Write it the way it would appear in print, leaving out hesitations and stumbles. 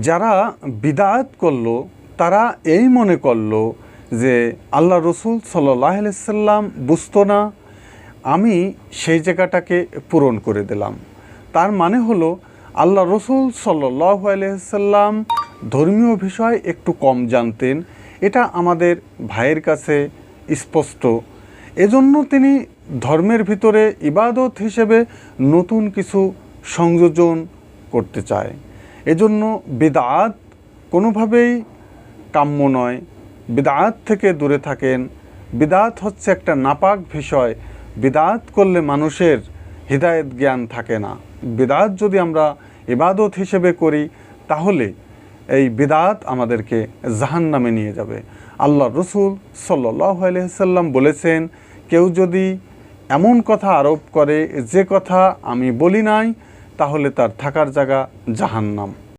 যারা বিদআত করলো তারা এই মনে করলো যে আল্লাহ রসুল সাল্লাল্লাহু আলাইহি সাল্লাম বুঝতো না, আমি সেই জায়গাটাকে পূরণ করে দিলাম। তার মানে হলো আল্লাহ রসুল সাল্লাল্লাহু আলাইহি সাল্লাম ধর্মীয় বিষয় একটু কম জানতেন, এটা আমাদের ভাইয়ের কাছে স্পষ্ট। এজন্য তিনি ধর্মের ভিতরে ইবাদত হিসেবে নতুন কিছু সংযোজন করতে চায়। এজন্য বিদআত কোনোভাবেই কাম্য নয়। বিদআত থেকে দূরে থাকেন। বিদআত হচ্ছে একটা নাপাক বিষয়। বিদআত করলে মানুষের হিদায়েত জ্ঞান থাকে না। বিদআত যদি আমরা ইবাদত হিসেবে করি তাহলে এই বিদআত আমাদেরকে জাহান্নামে নিয়ে যাবে। আল্লাহ রসুল সাল্লাল্লাহু আলাইহি সাল্লাম বলেছেন, কেউ যদি এমন কথা আরোপ করে যে কথা আমি বলি নাই, তাহলে তার থাকার জায়গা জাহান্নাম।